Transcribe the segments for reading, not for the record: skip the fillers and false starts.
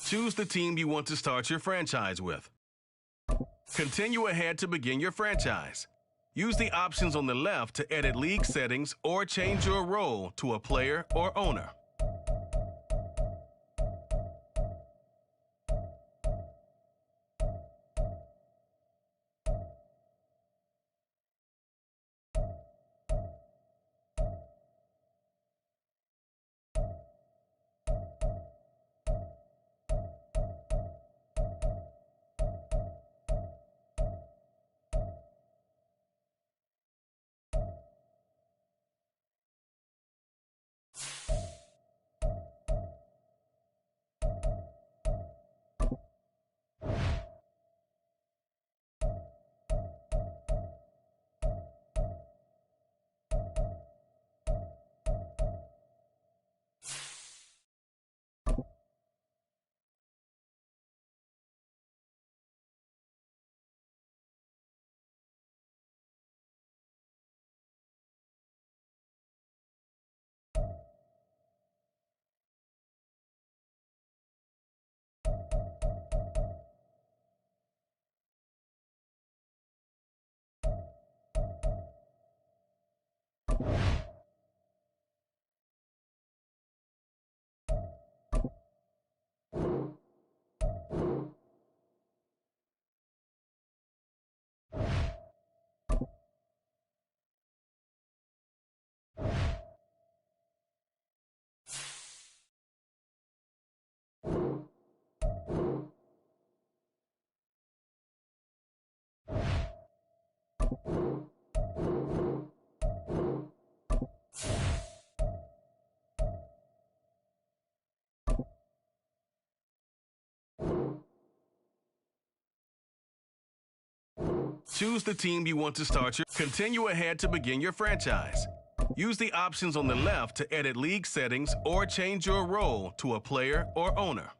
Choose the team you want to start your franchise with. Continue ahead to begin your franchise. Use the options on the left to edit league settings or change your role to a player or owner. Choose the team you want to start your. Continue ahead to begin your franchise. Use the options on the left to edit league settings or change your role to a player or owner.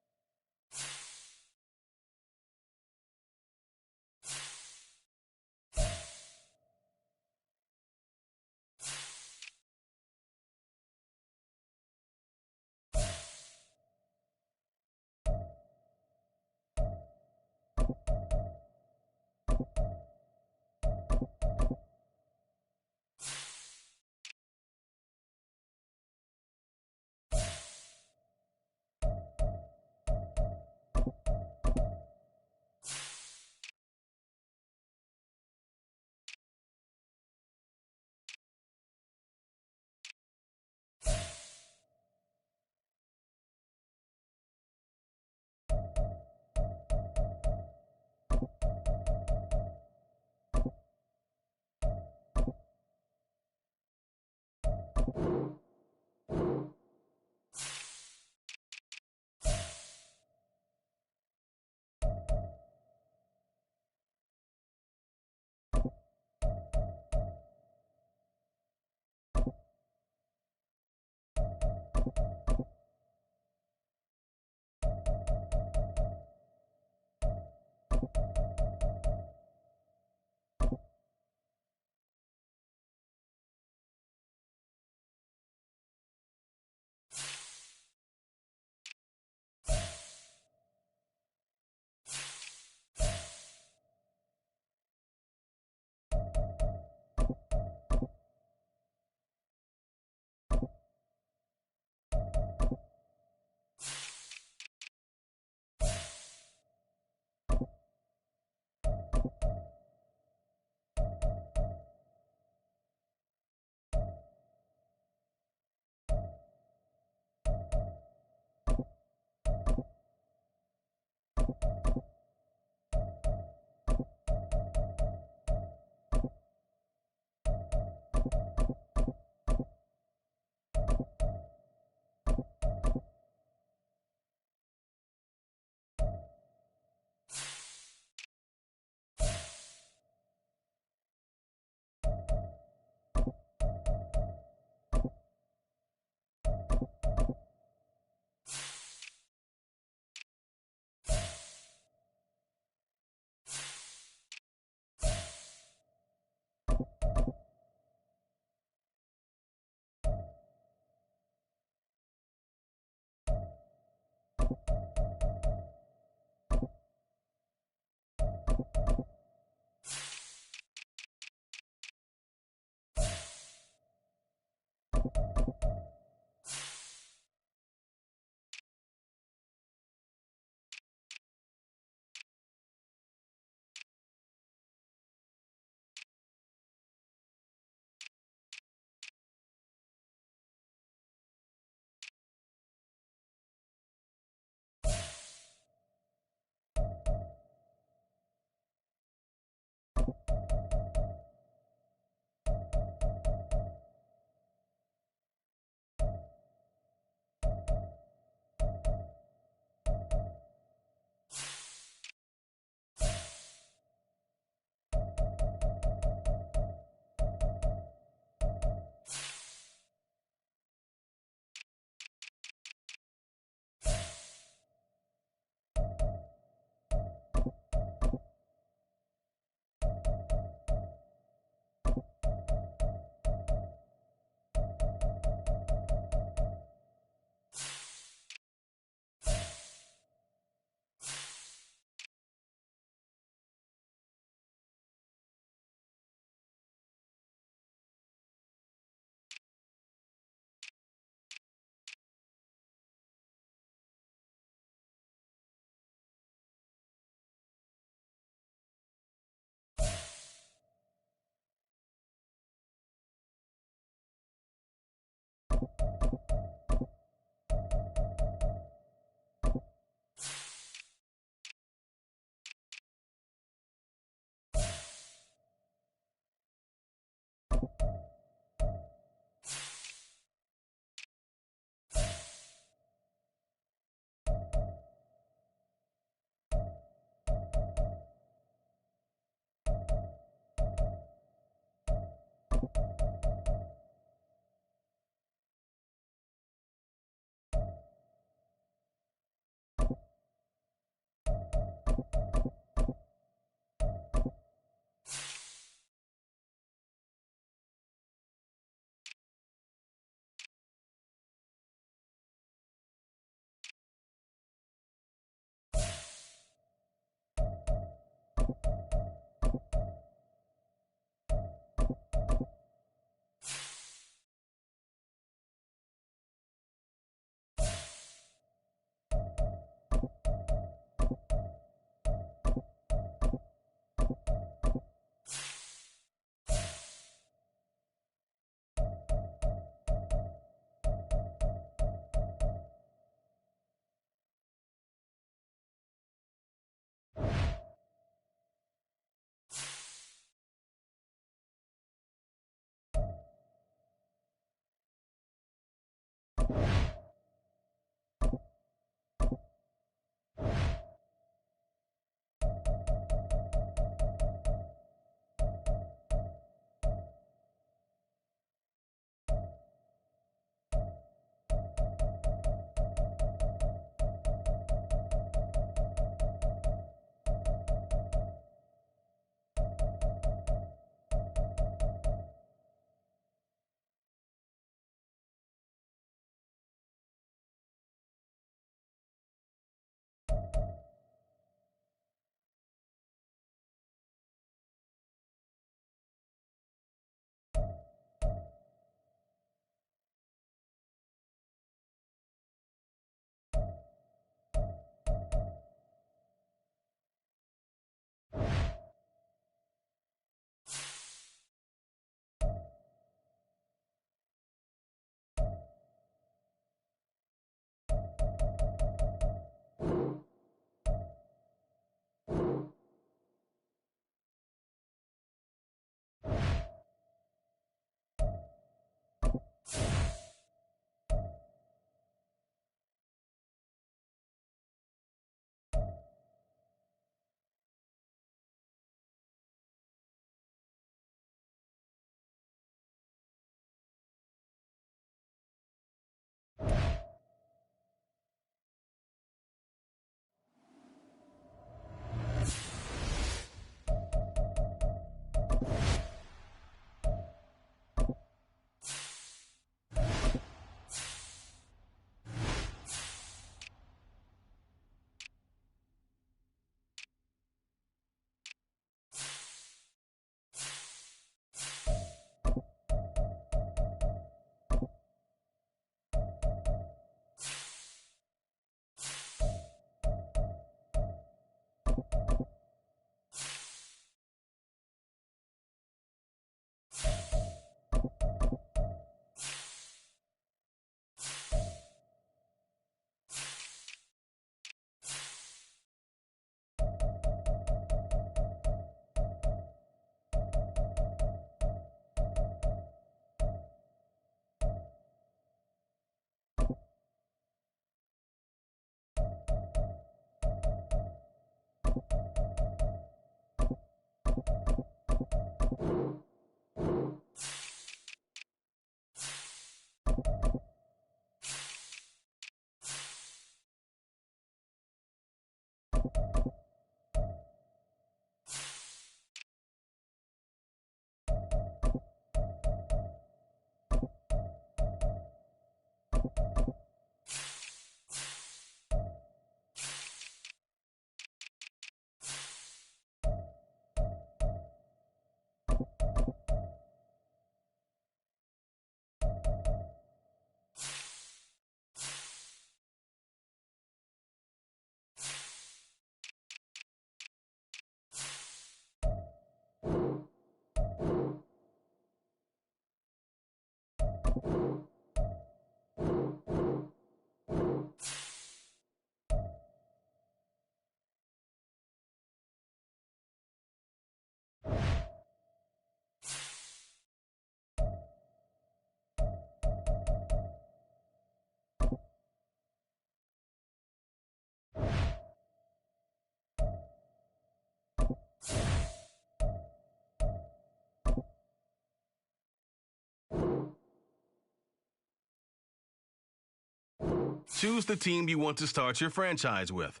Choose the team you want to start your franchise with.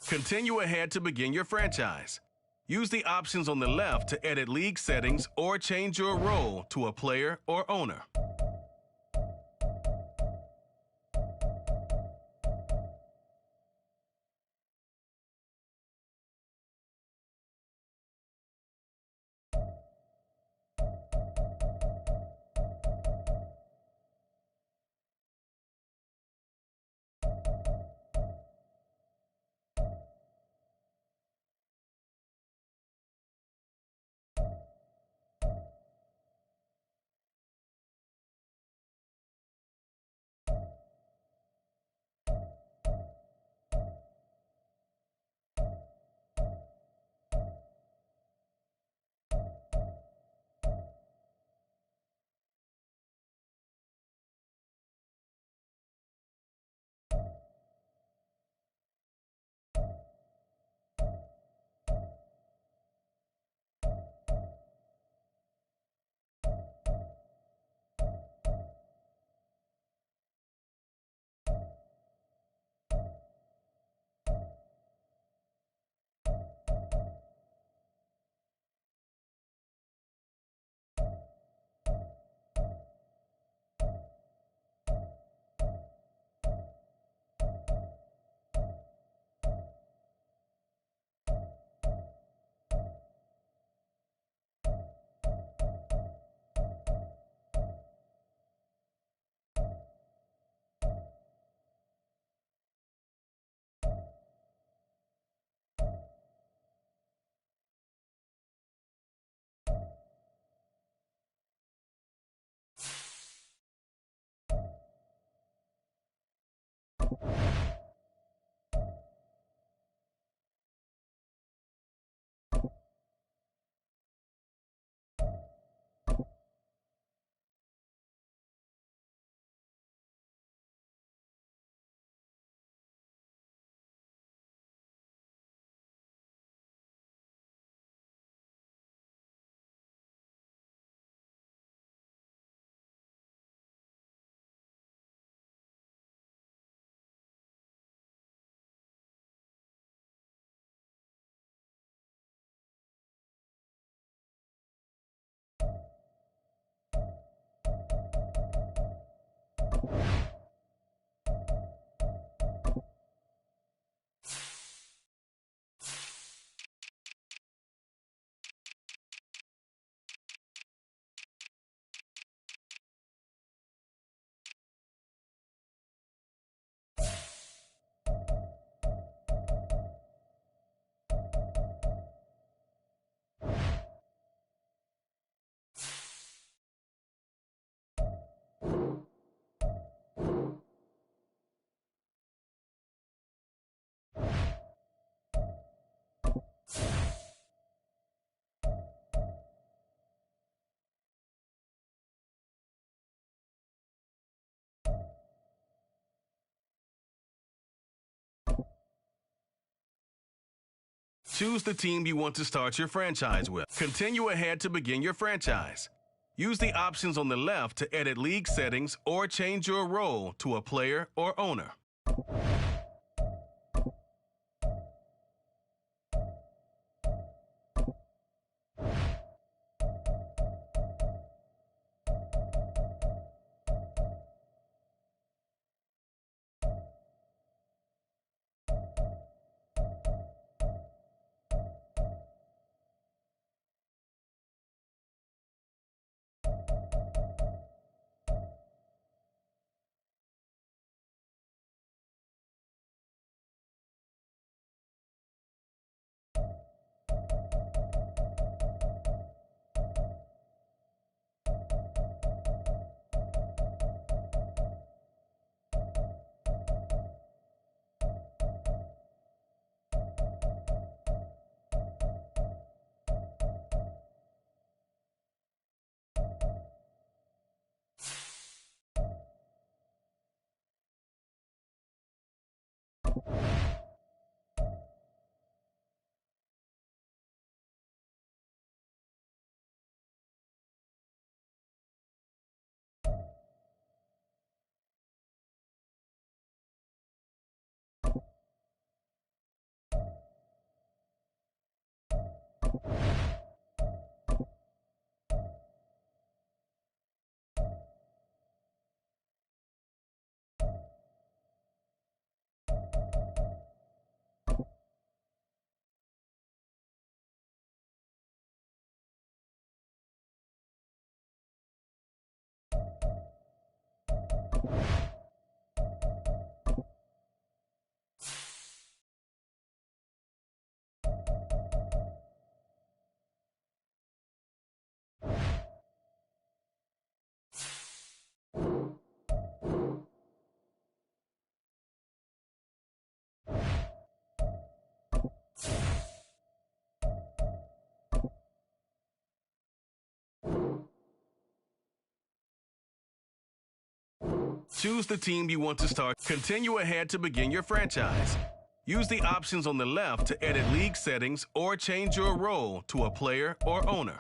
Continue ahead to begin your franchise. Use the options on the left to edit league settings or change your role to a player or owner. Choose the team you want to start your franchise with. Continue ahead to begin your franchise. Use the options on the left to edit league settings or change your role to a player or owner. Choose the team you want to start. Continue ahead to begin your franchise. Use the options on the left to edit league settings or change your role to a player or owner.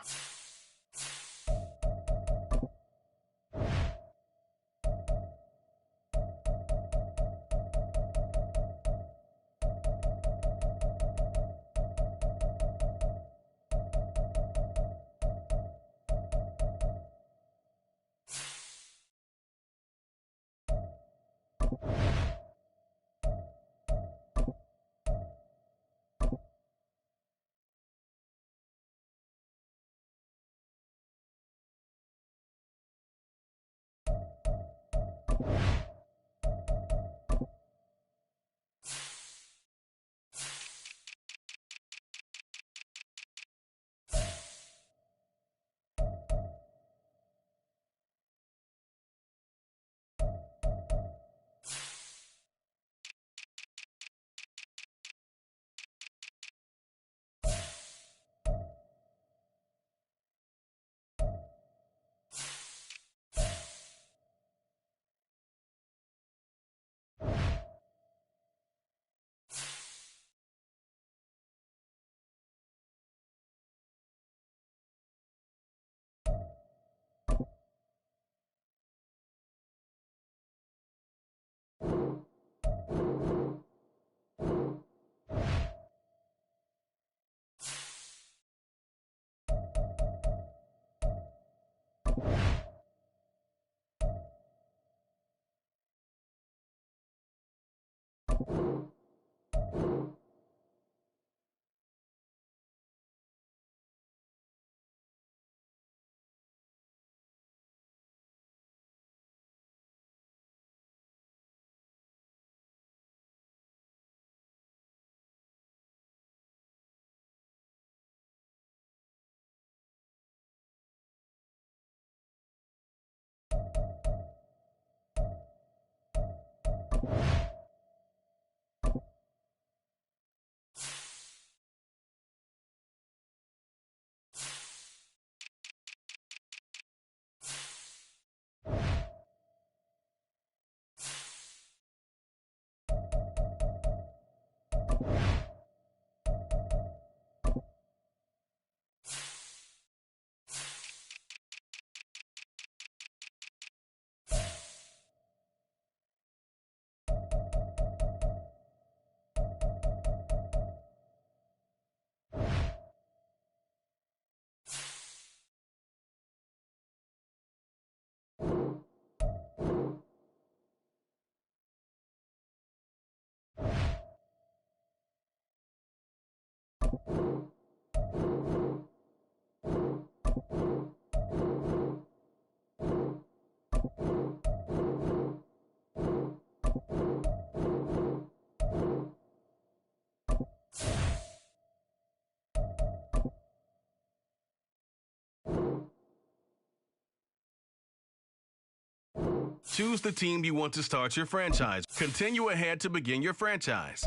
Choose the team you want to start your franchise. Continue ahead to begin your franchise.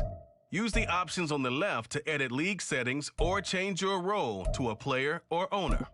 Use the options on the left to edit league settings or change your role to a player or owner.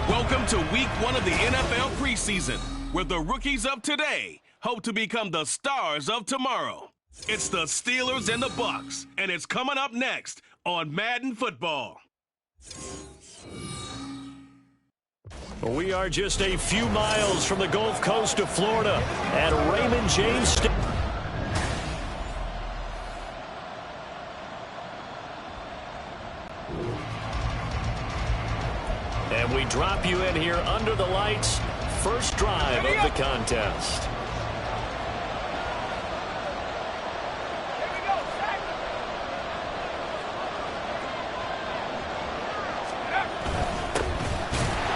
Welcome to week 1 of the NFL preseason, where the rookies of today hope to become the stars of tomorrow. It's the Steelers and the Bucs, and it's coming up next on Madden Football. We are just a few miles from the Gulf Coast of Florida at Raymond James Stadium. And we drop you in here under the lights. First drive of the contest.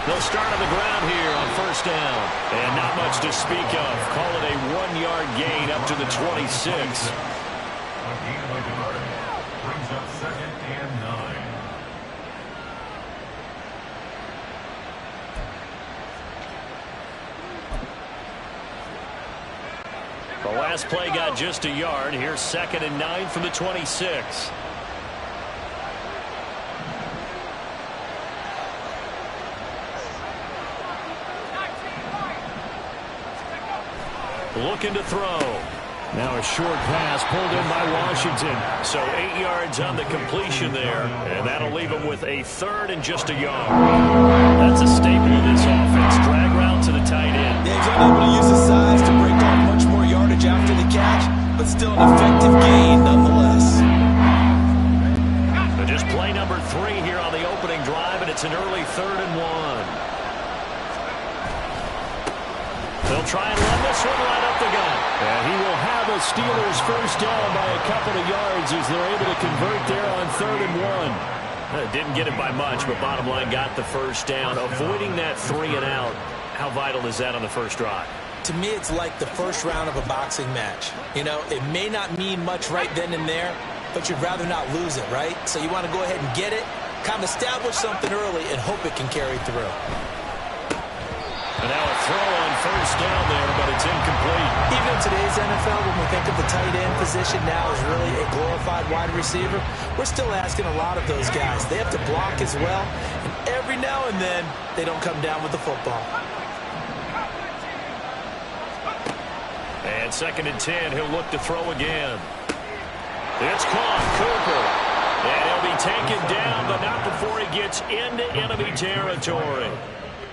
They'll start on the ground here on first down. And not much to speak of. Call it a 1-yard gain up to the 26. Brings up 2nd and 9. The last play got just a yard. Here's 2nd and 9 from the 26. Looking to throw. Now a short pass pulled in by Washington. So 8 yards on the completion there. And that'll leave him with a 3rd and just a yard. That's a staple of this offense. Drag route to the tight end. Yeah, he's unable to use his size to break off much more yardage after the catch, but still an effective gain nonetheless. So just play number 3 here on the opening drive, and it's an early 3rd and 1. They'll try and run this one right up the gut. And he will have a Steelers first down by a couple of yards as they're able to convert there on 3rd and 1. Didn't get it by much, but bottom line got the first down. Avoiding that 3 and out. How vital is that on the first drive? To me, it's like the first round of a boxing match. You know, it may not mean much right then and there, but you'd rather not lose it, right? So you want to go ahead and get it, kind of establish something early, and hope it can carry through. And now a throw on first down there, but it's incomplete. Even in today's NFL, when we think of the tight end position now as really a glorified wide receiver, we're still asking a lot of those guys. They have to block as well, and every now and then, they don't come down with the football. And 2nd and 10, he'll look to throw again. It's caught, Cooper. And he'll be taken down, but not before he gets into enemy territory.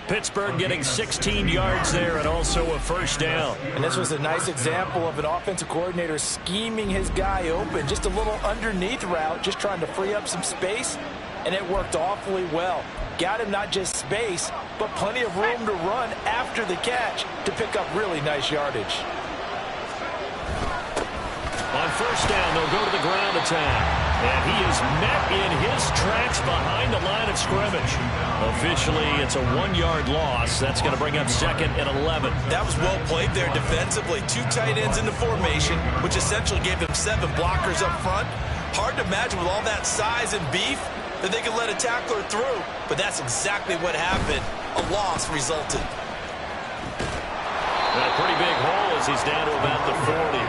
Pittsburgh getting 16 yards there and also a first down. And this was a nice example of an offensive coordinator scheming his guy open. Just a little underneath route, just trying to free up some space, and it worked awfully well. Got him not just space, but plenty of room to run after the catch to pick up really nice yardage. On first down, they'll go to the ground attack. And he is met in his tracks behind the line of scrimmage. Officially, it's a 1-yard loss. That's going to bring up 2nd and 11. That was well played there defensively. 2 tight ends in the formation, which essentially gave them 7 blockers up front. Hard to imagine with all that size and beef that they could let a tackler through. But that's exactly what happened. A loss resulted. And a pretty big hole as he's down to about the 40.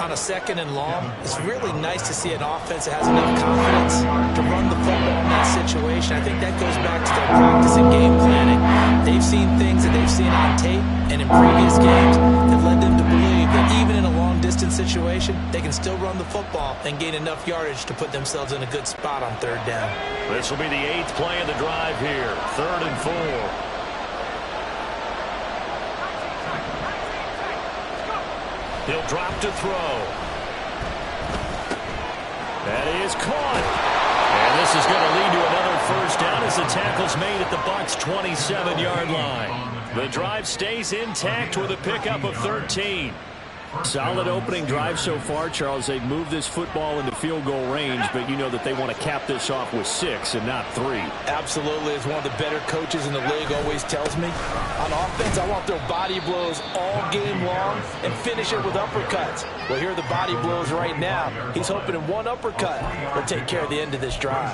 On a 2nd and long, it's really nice to see an offense that has enough confidence to run the football in that situation. I think that goes back to their practice and game planning. They've seen things that they've seen on tape and in previous games that led them to believe that even in a long-distance situation, they can still run the football and gain enough yardage to put themselves in a good spot on 3rd down. This will be the 8th play of the drive here. 3rd and 4. He'll drop to throw. That is caught. And this is going to lead to another first down as the tackle's made at the Bucs' 27-yard line. The drive stays intact with a pickup of 13. Solid opening drive so far, Charles. They've moved this football into field goal range, but you know that they want to cap this off with 6 and not 3. Absolutely. As one of the better coaches in the league always tells me, on offense, I want their body blows all game long and finish it with uppercuts. Well, here are the body blows right now. He's hoping in one uppercut will take care of the end of this drive.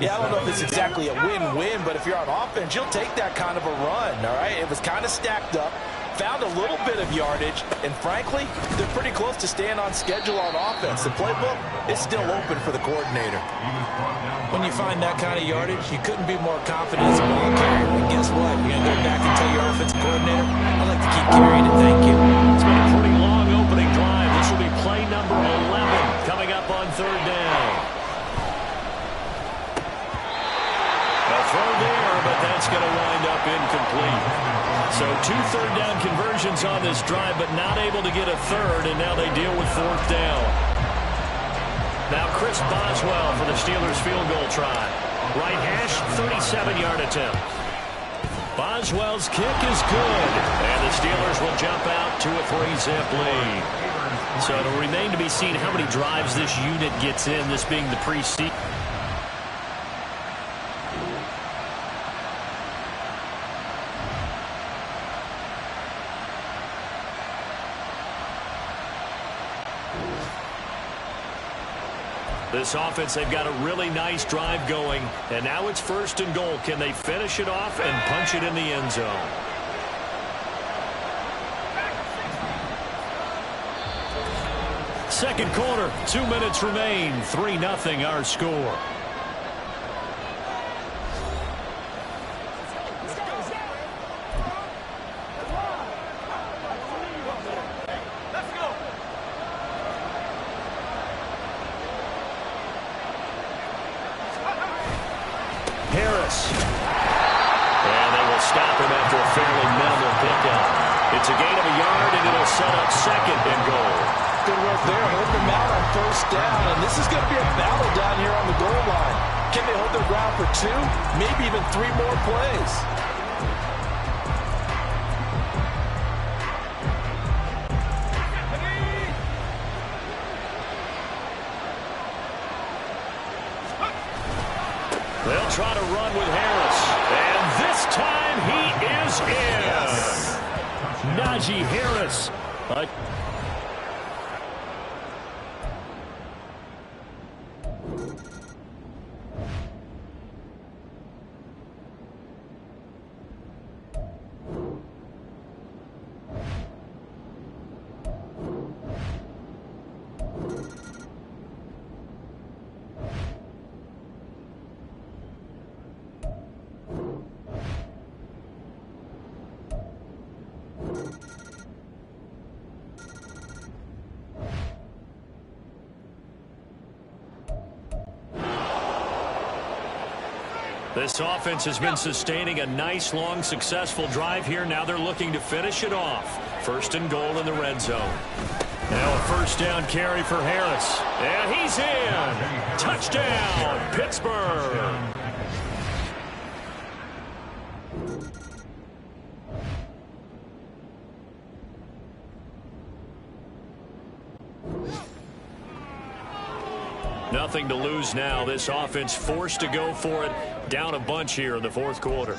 Yeah, I don't know if it's exactly a win-win, but if you're on offense, you'll take that kind of a run, all right? It was kind of stacked up. Found a little bit of yardage, and frankly, they're pretty close to staying on schedule on offense. The playbook is still open for the coordinator. When you find that kind of yardage, you couldn't be more confident as a ball carrier. And guess what? You're going to go back and tell your offensive coordinator, I'd like to keep carrying it, thank you. It's been a pretty long opening drive. This will be play number 11 coming up on third down. A throw there, but that's going to wind up incomplete. So 2 third-down conversions on this drive, but not able to get a third, and now they deal with fourth down. Now Chris Boswell for the Steelers field goal try. Right hash, 37-yard attempt. Boswell's kick is good, and the Steelers will jump out to a 3-zip lead. So it'll remain to be seen how many drives this unit gets in, this being the preseason. This offense, they've got a really nice drive going, and now it's first and goal. Can they finish it off and punch it in the end zone? Second quarter, 2 minutes remain. 3-0 our score. And they will stop him after a fairly minimal pickup. It's a gain of a yard, and it'll set up second and goal. Good work there. Hold them out on first down, and this is going to be a battle down here on the goal line. Can they hold their ground for 2, maybe even 3 more plays? They'll try to run with Harris. And this time he is in. Yes. Najee Harris. This offense has been sustaining a nice, long, successful drive here. Now they're looking to finish it off. First and goal in the red zone. Now a first down carry for Harris. And he's in. Touchdown, Pittsburgh. Nothing to lose now. This offense forced to go for it. Down a bunch here in the fourth quarter.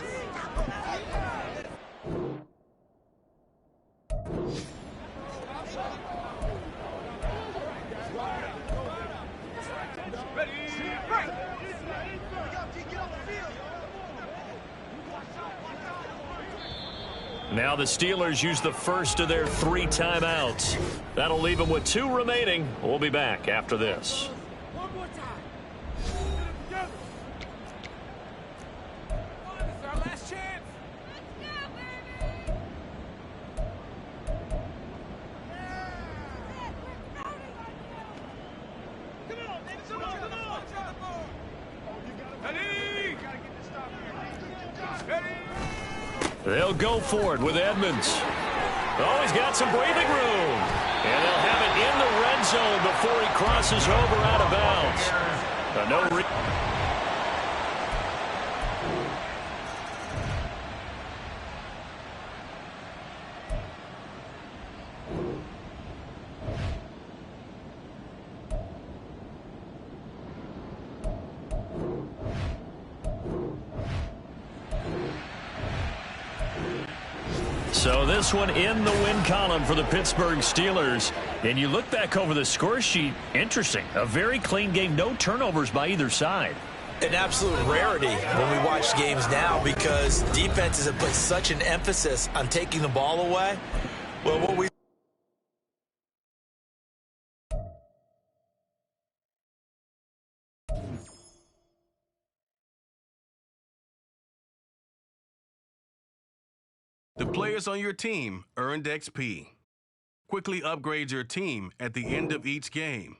Now the Steelers use the first of their 3 timeouts. That'll leave them with 2 remaining. We'll be back after this. They'll go for it with Edmonds. Oh, he's got some breathing room. And they'll have it in the red zone before he crosses over out of bounds. So this one in the win column for the Pittsburgh Steelers. And you look back over the score sheet, interesting. A very clean game, no turnovers by either side. An absolute rarity when we watch games now because defenses have put such an emphasis on taking the ball away. Well, what we The players on your team earned XP. Quickly upgrade your team at the end of each game.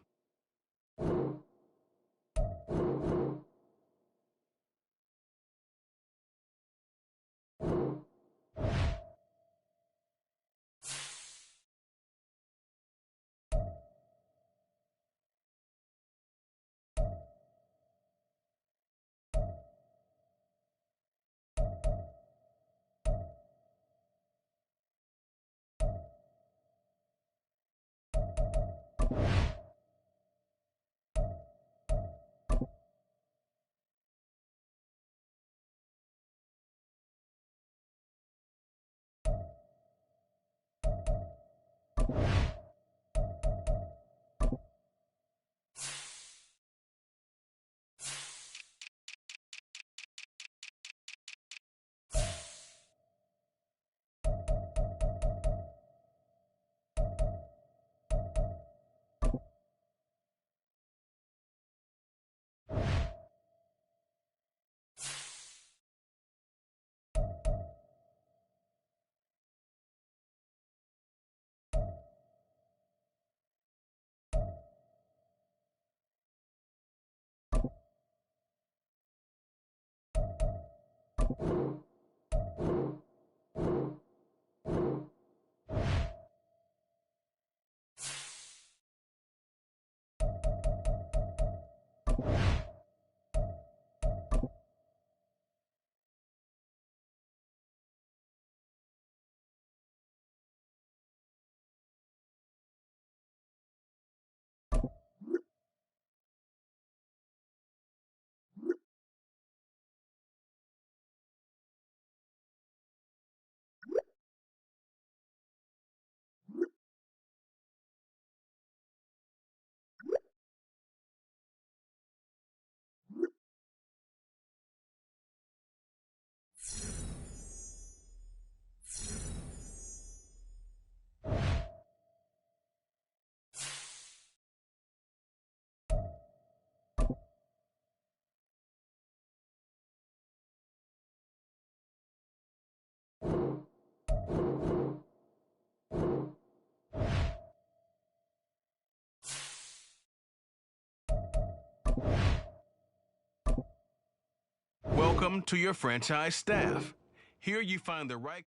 Welcome to your franchise staff. Here you find the right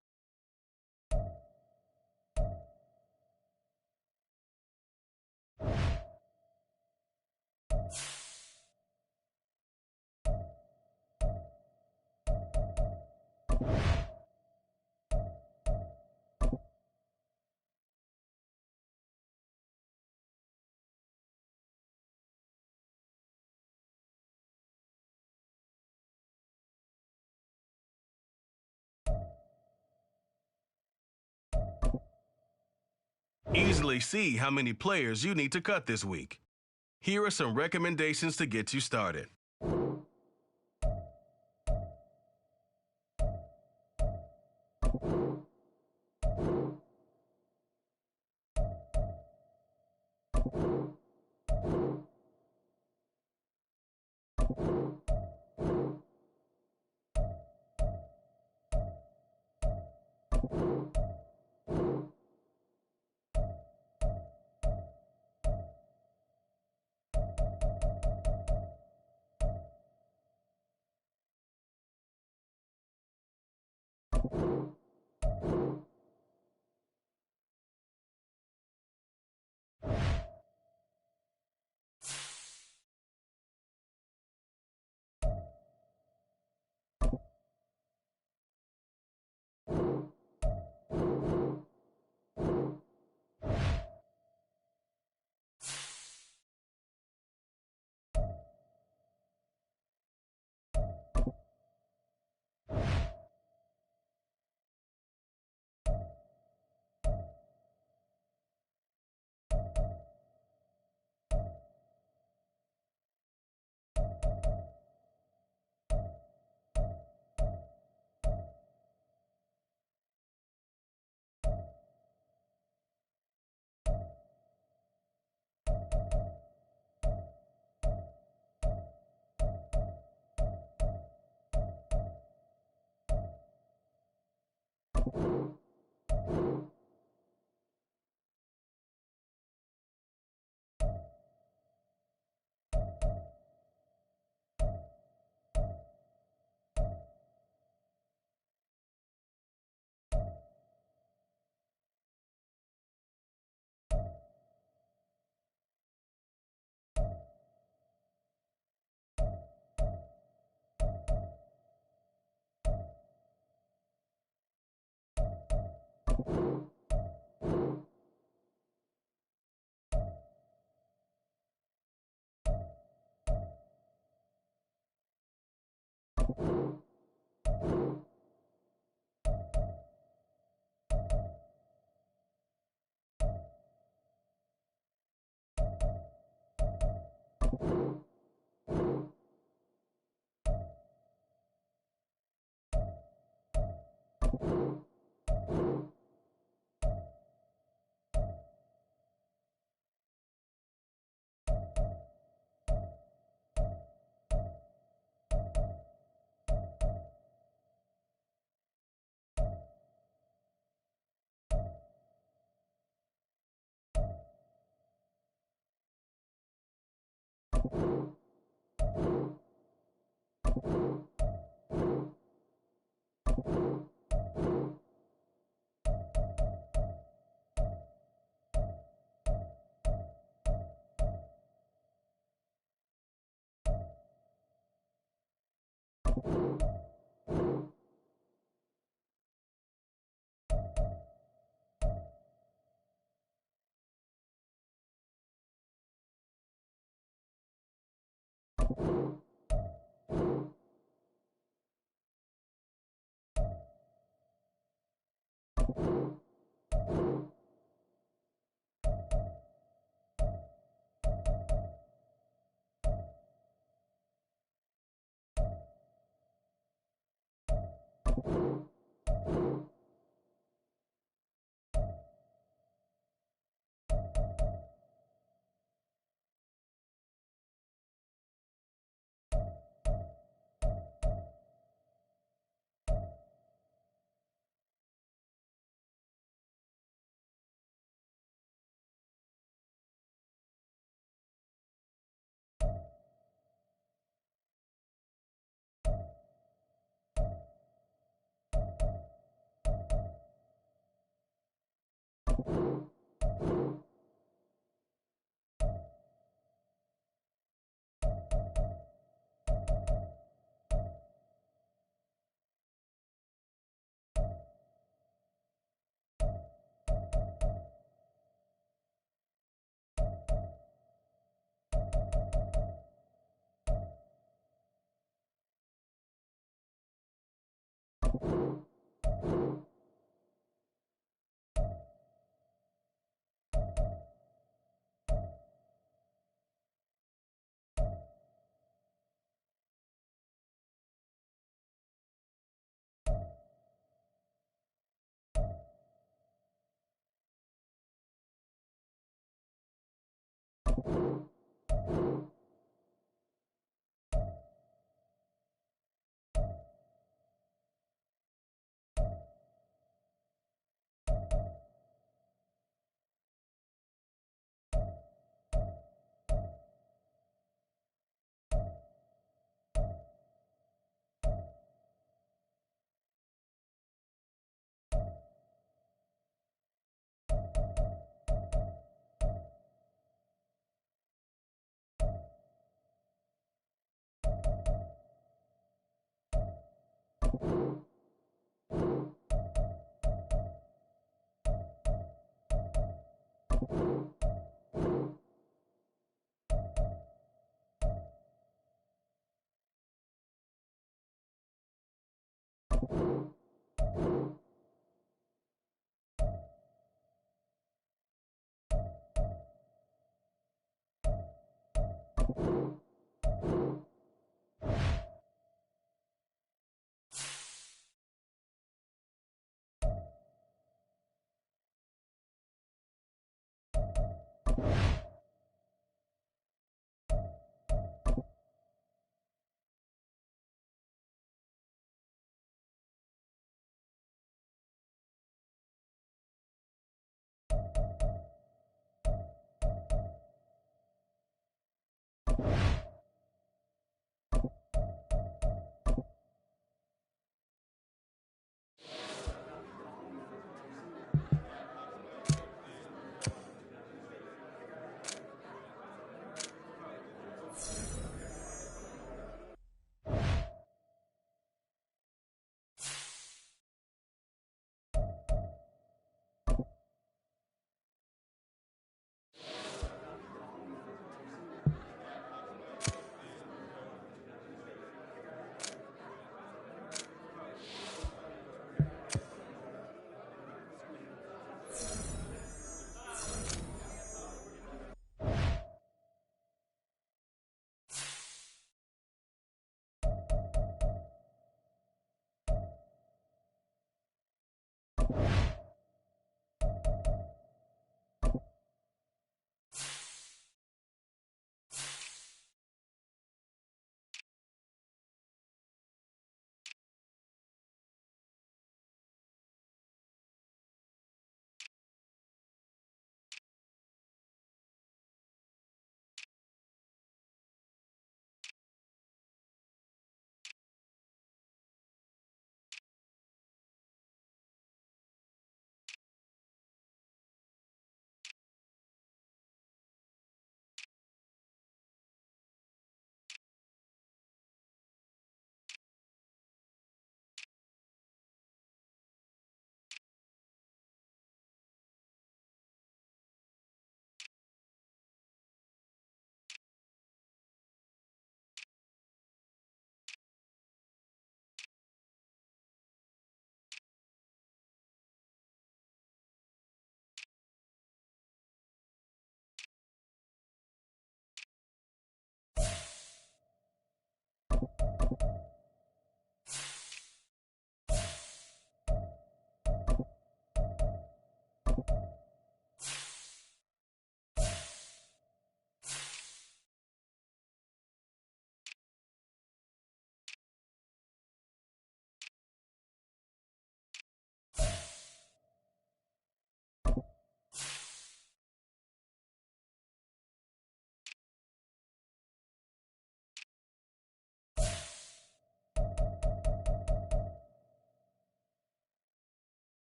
easily see how many players you need to cut this week. Here are some recommendations to get you started.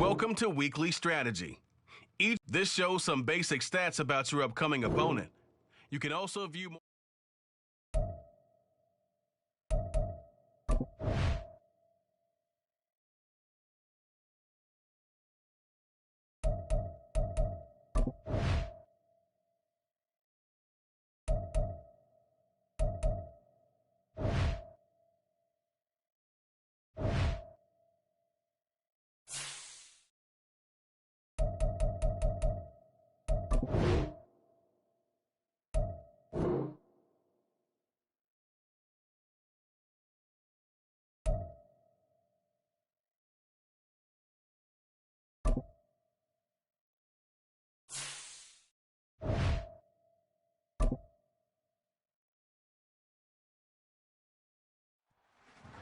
Welcome to Weekly Strategy. This shows some basic stats about your upcoming opponent. You can also view more.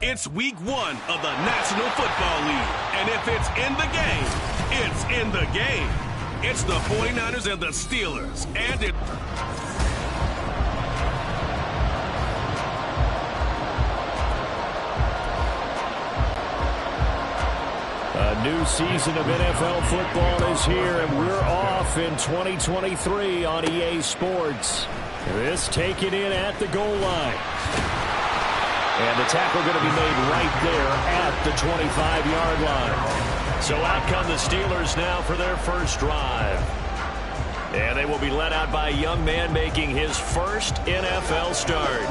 It's week 1 of the National Football League, and if it's in the game, it's in the game. It's the 49ers and the Steelers, and it... A new season of NFL football is here, and we're off in 2023 on EA Sports. This taken in at the goal line. And the tackle going to be made right there at the 25-yard line. So out come the Steelers now for their first drive. And they will be led out by a young man making his first NFL start.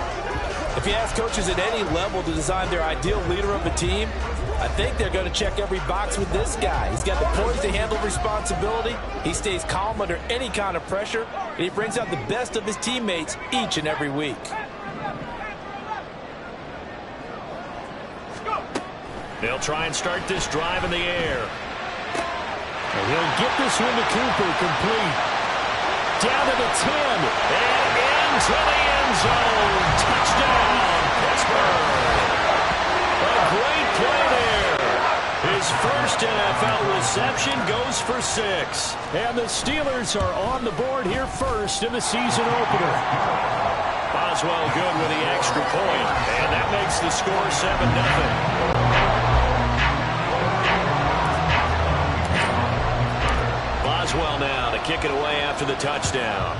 If you ask coaches at any level to design their ideal leader of a team, I think they're going to check every box with this guy. He's got the poise to handle responsibility. He stays calm under any kind of pressure, and he brings out the best of his teammates each and every week. They'll try and start this drive in the air. And he'll get this one to Cooper, complete. Down to the 10, and into the end zone. Touchdown, Pittsburgh. A great play there. His first NFL reception goes for 6. And the Steelers are on the board here first in the season opener. Boswell good with the extra point, and that makes the score 7-0. Boswell now to kick it away after the touchdown.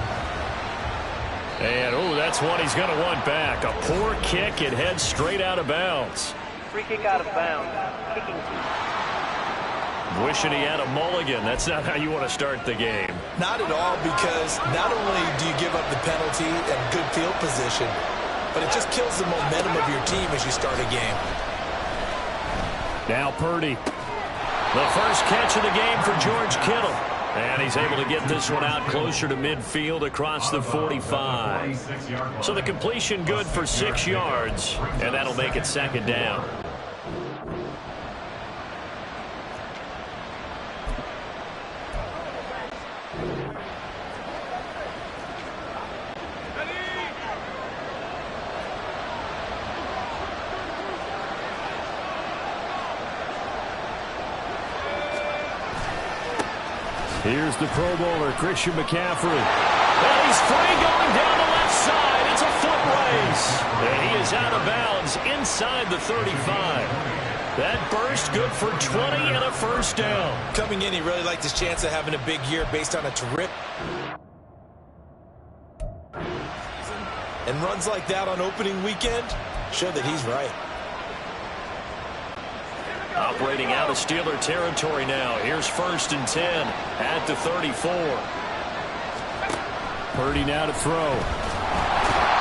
And, oh, that's one he's going to want back. A poor kick. It heads straight out of bounds. Free kick out of bounds. Kicking team. Wishing he had a mulligan. That's not how you want to start the game. Not at all, because not only do you give up the penalty and good field position, but it just kills the momentum of your team as you start a game. Now Purdy. The first catch of the game for George Kittle. And he's able to get this one out closer to midfield across the 45. So the completion good for 6 yards, and that'll make it second down. Here's the Pro Bowler, Christian McCaffrey. And he's free going down the left side. It's a foot race. And he is out of bounds inside the 35. That burst good for 20 and a first down. Coming in, he really liked his chance of having a big year based on a terrific. And runs like that on opening weekend show that he's right. Operating out of Steeler territory now. Here's 1st and 10 at the 34. Purdy now to throw.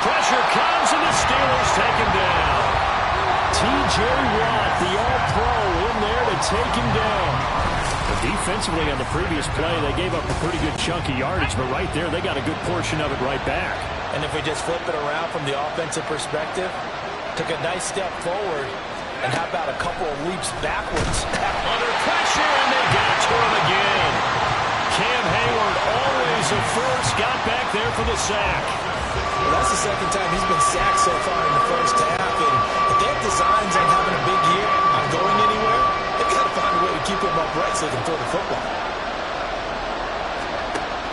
Pressure comes, and the Steelers take him down. T.J. Watt, the All-Pro, in there to take him down. But defensively on the previous play, they gave up a pretty good chunk of yardage, but right there, they got a good portion of it right back. And if we just flip it around from the offensive perspective, took a nice step forward. And how about a couple of leaps backwards? Under pressure, and they get it to him again. Cam Hayward, always a first, got back there for the sack. Well, that's the second time he's been sacked so far in the first half. And if they have designs on having a big year, on going anywhere, they've got to find a way to keep him upright so they can throw the football.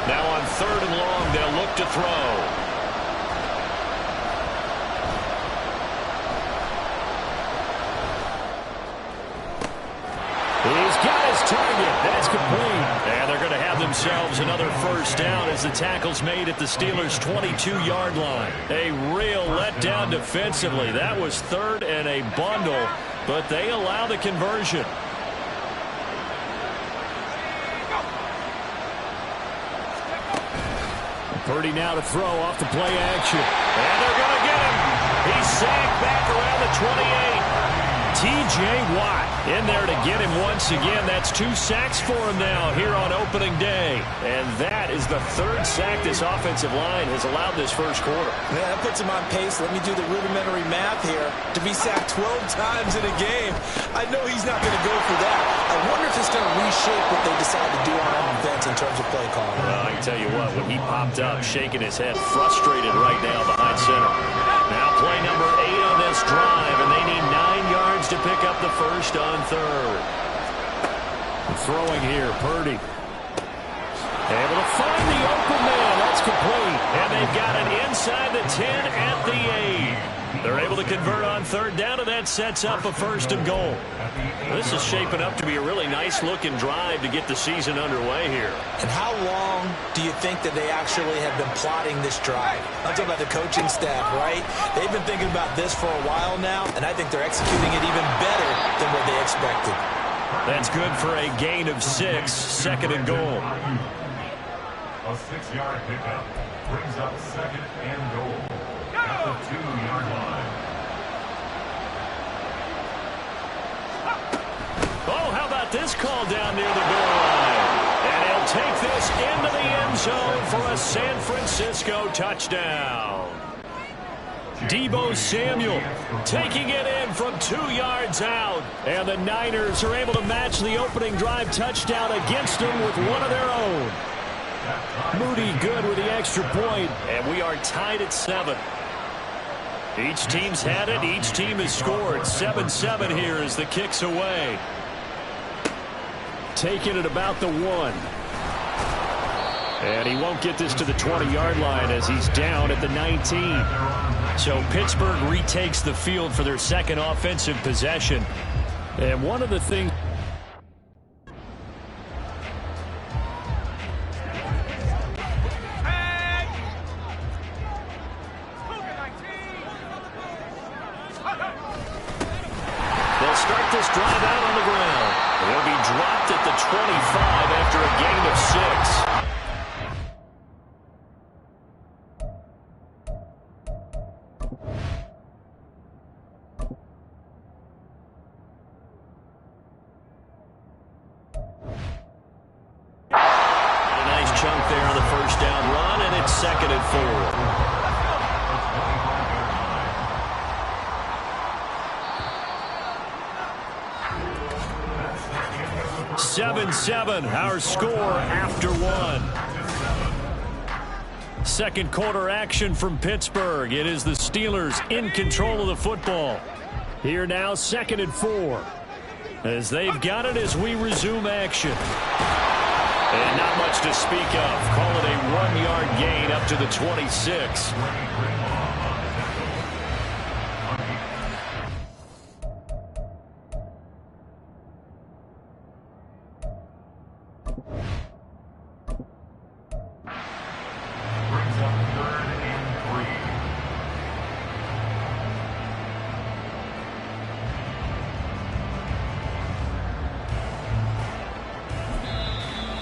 Now on 3rd and long, they'll look to throw. He's got his target. That's complete. And they're going to have themselves another first down as the tackle's made at the Steelers' 22-yard line. A real letdown defensively. That was third and a bundle, but they allow the conversion. Purdy now to throw off the play action. And they're going to get him. He's sacked back around the 28. T.J. Watt in there to get him once again. That's 2 sacks for him now here on opening day. And that is the 3rd sack this offensive line has allowed this first quarter. Yeah, that puts him on pace. Let me do the rudimentary math here. To be sacked 12 times in a game, I know he's not going to go for that. I wonder if it's going to reshape what they decide to do on offense in terms of play calling. Well, I can tell you what, when he popped up, shaking his head, frustrated right now behind center. Now play number 8 on this drive, and they need 9 yards to pick up the first on 3rd. Throwing here, Purdy. Able to find the open man. That's complete. And they've got it inside the 10 at the 8. They're able to convert on 3rd down, and that sets up a 1st and goal. This is shaping up to be a really nice-looking drive to get the season underway here. And how long do you think that they actually have been plotting this drive? I'm talking about the coaching staff, right? They've been thinking about this for a while now, and I think they're executing it even better than what they expected. That's good for a gain of 6, 2nd and goal. A 6-yard pickup brings up 2nd and goal at the 2-yard line. Oh, how about this call down near the goal line? And he'll take this into the end zone for a San Francisco touchdown. Deebo Samuel taking it in from 2 yards out. And the Niners are able to match the opening drive touchdown against them with one of their own. Moody good with the extra point, and we are tied at 7. Each team's had it. Each team has scored. 7-7 here as the kick's away. Taking it about the 1. And he won't get this to the 20-yard line as he's down at the 19. So Pittsburgh retakes the field for their 2nd offensive possession. And one of the things... They'll start this drive out on the ground. He'll be dropped at the 25 after a gain of 6. A nice chunk there on the first down run, and it's 2nd and 4. 7-7, our score after 1. 2nd quarter action from Pittsburgh. It is the Steelers in control of the football. Here now, 2nd and 4. As they've got it as we resume action. And not much to speak of. Call it a 1-yard gain up to the 26.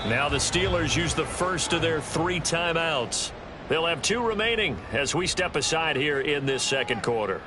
Now the Steelers use the first of their 3 timeouts. They'll have 2 remaining as we step aside here in this 2nd quarter.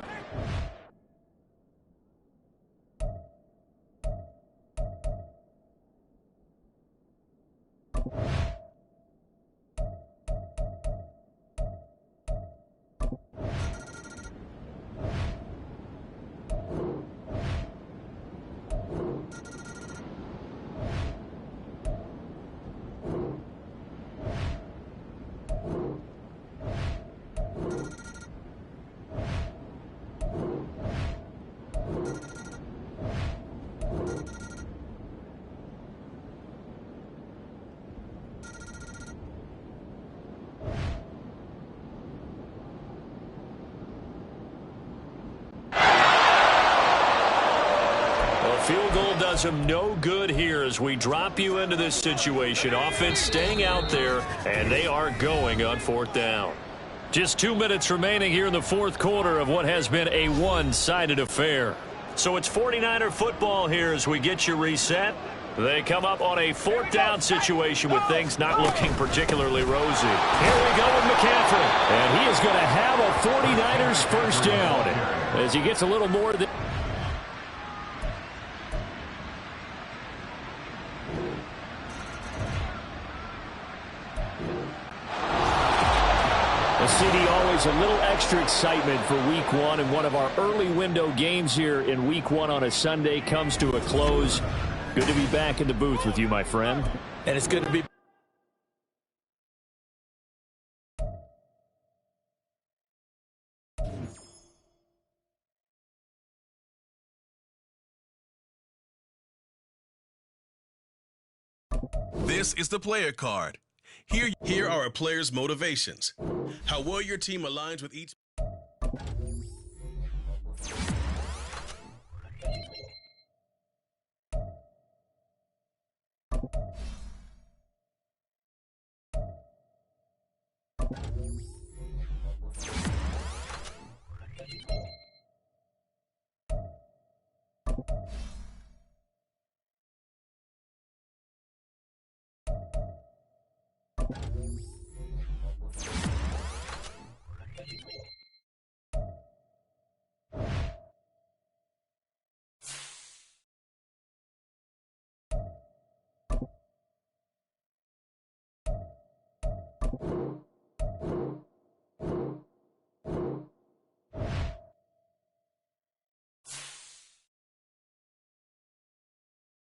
does them no good here as we drop you into this situation. Offense staying out there, and they are going on 4th down. Just 2 minutes remaining here in the 4th quarter of what has been a one-sided affair. So it's 49er football here as we get you reset. They come up on a 4th down situation with things not looking particularly rosy. Here we go with McCaffrey. And he is going to have a 49ers first down as he gets a little more than... CD, always a little extra excitement for Week 1, and one of our early window games here in Week 1 on a Sunday comes to a close. Good to be back in the booth with you, my friend. And it's good to be... This is the player card. Here are a player's motivations. How well your team aligns with each...